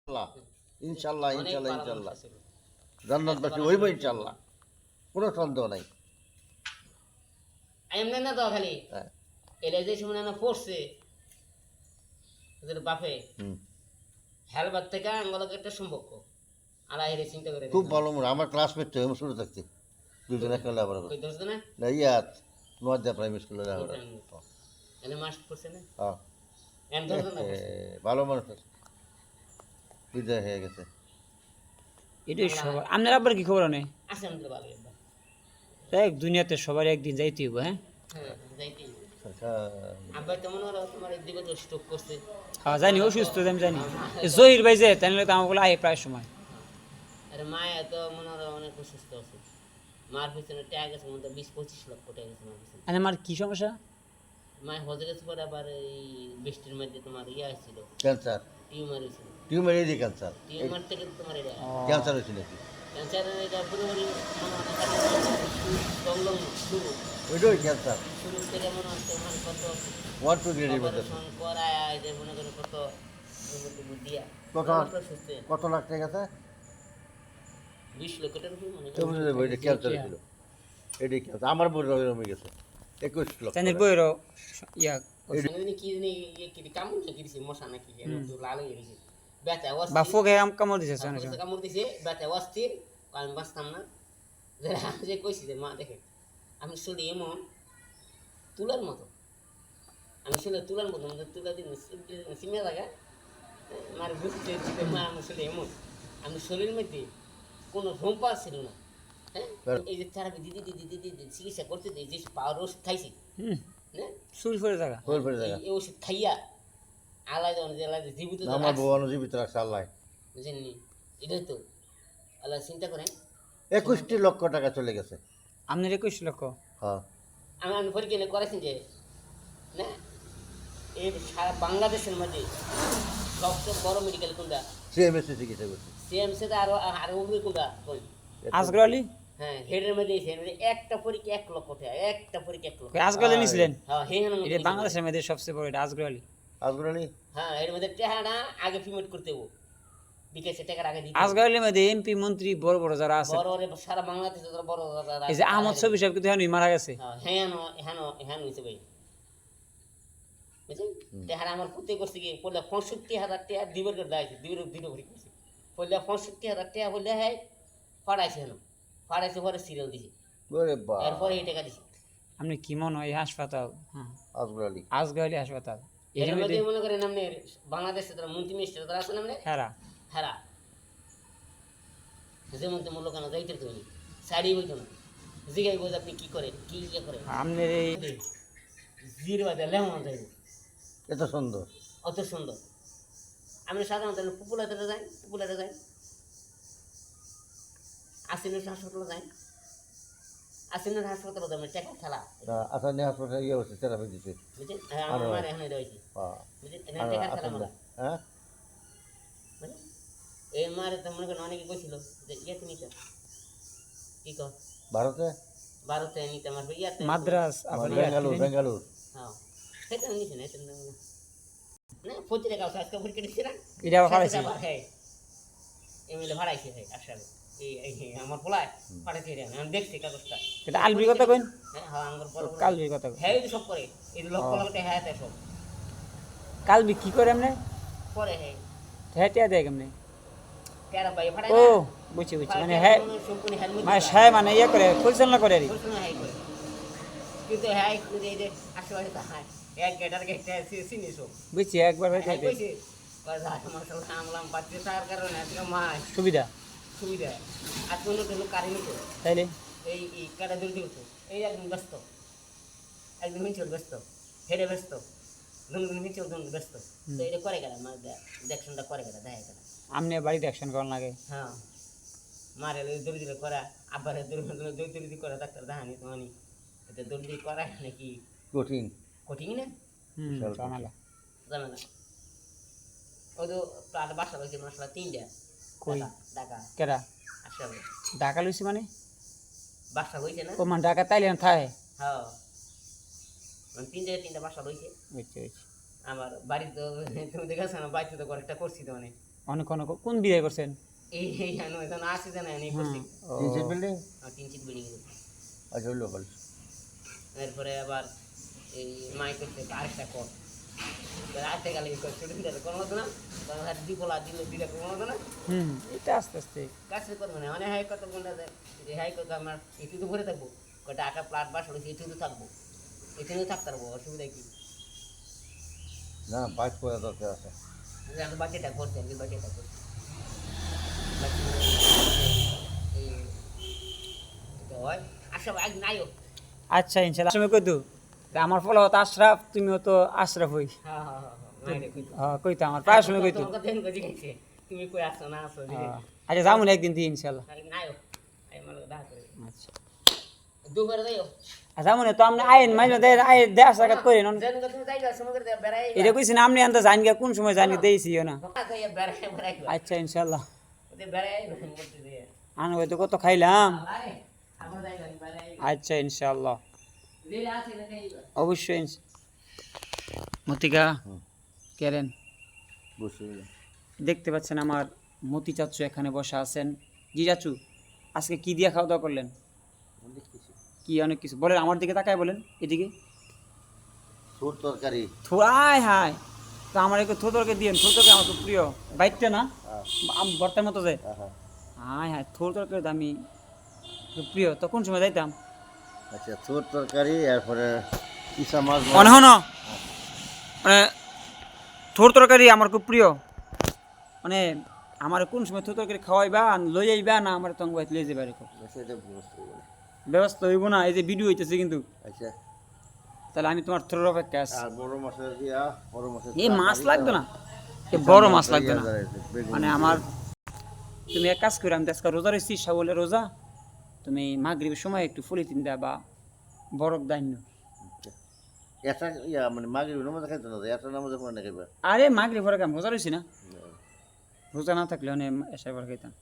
আল্লাহ ইনশাল্লাহ ইনশাল্লাহ ইনশাল্লাহ জান্নাতবাসী হইব ইনশাল্লাহ, কোনো সন্দেহ নাই। এমনি না তো খালি হ্যাঁ এটা যে সময় না পড়ছে ওদের বাপে হেলবার থেকে আঙ্গলকে একটা সম্পর্ক আলা হেরে চিন্তা করে খুব ভালো মনে আমার ক্লাসমেট তো আমি শুরু থাকতে দুজনে খেলা আবার কই দোষ না না ইয়াত নোয়াদিয়া প্রাইমারি স্কুলে এনে মাস্ট পড়ছে না হ্যাঁ এম দোষ না ভালো মানুষ আছে, বিদায় হয়ে গেছে। এটাই সবার আপনার আবার কি খবর নেই? আছে আমাদের ভালো একবার দেখ দুনিয়াতে সবার একদিন যাইতে হইব। হ্যাঁ হ্যাঁ যাইতেই আচ্ছা আব্বা কেমন হলো তোমার দিকে তো স্ট্রোক করছে হ্যাঁ জানি অসুস্থ আমি জানি। জহির ভাই যে তাহলে তো আমাকে আহে প্রায় সময়। আরে মায়া তো মনে হয় অনেক অসুস্থ আছে, মার পিছনে ট্যাগ আছে মনে 20-25 লক্ষ টাকা গেছে মার পিছনে। আর আমার কি সমস্যা? মায় হজে গেছে পরে আবার এই বৃষ্টির মধ্যে তোমার ইয়ে আসছিল ক্যান্সার, টিউমার হয়েছিল, টিউমার এই যে ক্যান্সার, টিউমার থেকে তোমার এটা ক্যান্সার হয়েছিল কি ক্যান্সার এটা পুরোপুরি সংলগ্ন শুরু ওইটাই ক্যান্সার শুরু থেকে মনে হচ্ছে মানে কত 1 গ্রেডের মধ্যে। অপারেশন করায় যে মনে করে কত দিয়া কত সুস্থ কত লাখ টাকা গেছে? 20 লক্ষ টাকার উপরে মনে তো বুঝে যাবো এটা ক্যান্সার ছিল, এটাই ক্যান্সার। আমার বই রমে গেছে 21 লক্ষ তাদের বইয়েরও ইয়া হয় কি জানি ইয়ে কি কামড় নাকি দিছে মশা নাকি তো লাল হয়ে গেছে ব্যথা বা অস্থির ফোকে কামড় দিছে শোনা শোনা। কামড় দিছে ব্যথা অস্থির আমি বাঁচতাম না যে আমি যে কইছি যে মা দেখে আমি শুলি এমন তুলার মতো, আমি শুলে তুলার মতো আমাদের তুলা দিন সিমে লাগা আমার বুঝতে মা আমি শুলে এমন আমি শরীরের মধ্যে কোনো রোম্পা ছিল না। হ্যাঁ এই যে থেরাপি দিদি দিদি দিদি দিদি চিকিৎসা করতে দিই যে পাওয়ার ওষুধ খাইছি হ্যাঁ শুরু করে থাকা হয়ে পড়ে যায়। এই ওষুধ খাইয়া আলাদা আলাদা জীবিত আমার বউ জীবিত রাখছে আল্লাহ। বুঝেননি এটাই তো আল্লাহ চিন্তা করেন 21 লক্ষ টাকা চলে গেছে। আপনার 21 লক্ষ? হ্যাঁ আমি পরীক্ষা করেছি যে না এই সারা বাংলাদেশের মধ্যে সবচেয়ে বড় মেডিকেল কোনটা? সিএমএসে চিকিৎসা করছে। সিএমসি তে আরো আরো উপরে কোনটা? আসগর আলী? হ্যাঁ হেডের মধ্যে একটা পরীক্ষা 1 লক্ষ টাকা, একটা পরীক্ষা 1 লক্ষ। আসগর আলী নিছিলেন? হ্যাঁ এটা বাংলাদেশের মধ্যে সবচেয়ে বড় এটা আসগর আলী। আসগর আলী হ্যাঁ এর মধ্যে টাকাটা আগে পেমেন্ট করতে হবে, বিকাশে টাকার আগে দিতে আসগর আলীর মধ্যে এমপি মন্ত্রী বড় বড় যারা আছে, বড় সারা বাংলাদেশে যারা বড় যারা এই যে আহমদ শফি সাহেব কিন্তু এখনই মারা গেছে। হ্যাঁ হ্যাঁ হ্যাঁ হয়েছে ভাই বুঝছেন টাকা আমার প্রত্যেক করছে কি পড়লে 65,000 টাকা দিবের করে দেয় দিবের দিনে ভরি করছে পড়লে 65,000 টাকা বললে হ্যাঁ পাড়াইছে না পাড়াইছে পরে সিরিয়াল দিছে ওরে বাবা এরপরে এই টাকা দিছে। আপনি কি মনে হয় এই হাসপাতাল? হ্যাঁ আসগর আলী আসগর আলী হাসপাতাল এর মধ্যে মনে করেন আপনি বাংলাদেশে যারা মন্ত্রী মিনিস্টার যারা আছেন আপনি হেরা হ্যাঁ যেমন তেমন লোকানো যাইতে তো শাড়ি হইতো না জিগাই বোঝ আপনি কি করেন কি ইয়ে করেন আপনার এই জিরো বাদে লেমন যাইব এত সুন্দর অত সুন্দর। আমি সাধারণত পপুলারে যাই আসিনের হাসপাতালে যাই আসিনের হাসপাতালে যাই টাকা খেলা আসানি হাসপাতালে ইয়ে হচ্ছে থেরাপি দিচ্ছে। বুঝছেন হ্যাঁ আমার এখানে রয়েছে বুঝছেন টাকা খেলা মারা হ্যাঁ বুঝলেন এই মারে তো মনে করেন অনেকে কইছিল যে ইয়াতে নিতে কি কর ভারতে নিতে আমার ইয়াতে মাদ্রাস বেঙ্গালুর হ্যাঁ সেটা নিছে না এটা না পত্রিকা আছে আজকে পরীক্ষা দিচ্ছে না এটা পাঠাইছে হ্যাঁ এমএলএ ভাড়াইছে ভাই আসলে এই আমার পোলায় পাঠাইছে আমি দেখছি কাগজটা। এটা আলবির কথা কইন? হ্যাঁ আমার পর কালবির কথা কইন? হ্যাঁ সব করে এই লক্ষ লক্ষ টাকা হ্যাঁ সব কালবি কি করে এমনি পরে হ্যাঁ হেটিয়া দেয় কেমনে? কেরা ভাই ভাড়াই ও না বুঝছি মানে হ্যাঁ সম্পূর্ণ হেলমেট মানে সাহেব মানে ইয়ে করে পরিচালনা করে আর কি। কিন্তু হ্যাঁ এই যে আশেপাশে হ্যাঁ এক গেটার গেটটা চিনি সব বুঝছি একবার হয়ে হ্যাঁ থাকে কইছে মাসাল্লাহ আমলাম পাচ্ছি তার কারণে আজকে মাছ সুবিধা সুবিধা আর কোনো কোনো কারেন্ট তো তাইলে এই কাটা দূর দিত এই একদম ব্যস্ত একদম মিঞ্চল ব্যস্ত হেডে ব্যস্ত ধুমধুম মিঞ্চল ধুম ব্যস্ত তো এটা করে গেলাম মানে দেখশনটা করে গেলাম দেখা গেলাম আমনে বাড়িতে অ্যাকশন করার লাগে। হ্যাঁ মারে দৌড়ি করা আবার দৌড়ি করা ডাক্তার দেখানি তোমানি এটা দৌড়ি করা নাকি কঠিন কঠিন না জানালা জানা না ও তো প্রায় বাসা হয়েছে মশলা 3টা কই ঢাকা কেডা আসলে ঢাকা লইছি মানে বাসা হয়েছে না ও মানে ঢাকা তাইলেন থায়? হ্যাঁ মানে 3 জায়গায় 3টা বাসা হয়েছে বুঝছি বুঝছি। আমার বাড়িতে তুমি দেখেছো না বাড়িতে তো ঘর একটা করছি তো মানে অনেক অনেক কোন বিয়ে করছেন? এই জানো এখন আসি জানা এই করছি ও, তিন সিট বিল্ডিং? তিন চিট বিল্ডিং আচ্ছা হইলো ভালো। এরপরে আবার এই মাই করতে আরেকটা কর রাতে গেলে ছোটো দিলে কোনো হতো না তখন হাতে দিপলা দিল দিলে কোনো হতো না এটা আস্তে আস্তে কাছে করবো না অনেক হাই কত কোনটা যে হাই কত আমার একটু তো ভরে থাকবো টাকা প্লাট বাস হয়েছে একটু তো থাকবো একটু থাকতে পারবো অসুবিধা কি না বাইক করে দরকার আছে। আমি বাকিটা করছি আমি বাকিটা করছি এই এটা হয় আসা এক নাইও আচ্ছা ইনশাআল্লাহ তুমি কইতো আমার ফলো তো আশরাফ তুমিও তো আশরাফ হই হ্যাঁ হ্যাঁ হ্যাঁ মাইরে কইতো কইতো আমার প্রায় সময় কইতো তোমার কথা এনকো জিগাইছে তুমি কই আসছো না আসছো আচ্ছা যাবো না একদিন দিয়ে ইনশাআল্লাহ। নাইও আই মাল দেখা করে আচ্ছা দুপুরে যাইও যাবো না তো আপনি আইন মাঝে মধ্যে আইন দেয়া সাক্ষাৎ করি না যেন তুমি যাইবা সময় করে বেড়াই এটা কইছি না আপনি আনতে জানি কোন সময় জানি দেইছি না। যাইয়া বেড়াই বেড়াই আচ্ছা ইনশাআল্লাহ ওতে বেড়াই করতে দিয়ে আনো হয়তো কত খাইলাম। আরে আমরা যাইবা বেড়াই আচ্ছা ইনশাআল্লাহ দিলে আসে না যাইবা অবশ্যই মতিকা কেরেন বুঝছি। দেখতে পাচ্ছেন আমার মতি চাচু এখানে বসা আছেন। জি চাচু আজকে কি দিয়ে খাওয়া দাওয়া করলেন? কি অনেক কিছু বলেন, আমার দিকে তাকায় বলেন, এদিকে সুর তরকারি। আয় হায় তো আমার একটু থো তরকারি দিয়েন। থো তরকারি আমার খুব প্রিয়, বাইকটা না বর্তার মতো যায়। হায় হায় থোর তরকারি তো আমি খুব প্রিয়। তো কোন সময় যাইতাম? আচ্ছা সুর তরকারি এরপরে ইসা মাছ। মনে হনো মানে থোর তরকারি আমার খুব প্রিয়। মানে আমার কোন সময় থোর তরকারি খাওয়াইবা লই যাইবা না আমার তঙ্গ বাইতে লই যাইবা এরকম সেটা বুঝতে পারি। ব্যবস্থা হইব না। এই যে ভিডিও হইতেছে কিন্তু, আচ্ছা তাহলে আমি তোমার থ্রোর অপেক্ষা আছি। আর বড় মাছের দিয়া বড় মাছের এই মাছ লাগবে না, এই বড় মাছ লাগবে না। বেগুন মানে আমার তুমি এক কাজ করে, আমি তো আজকে রোজা রয়েছি, সাবলের রোজা, তুমি মাগরিবের সময় একটু ফলিতিন দেয়া বা বরফ দাইন। এটা ইয়া মানে মাগরিব নামাজ খাইতে না এটা নামাজ পড়ে না খাইবা। আরে মাগরিব পরে আমি রোজা রয়েছি না, রোজা না থাকলে মানে এসে পরে খাইতাম।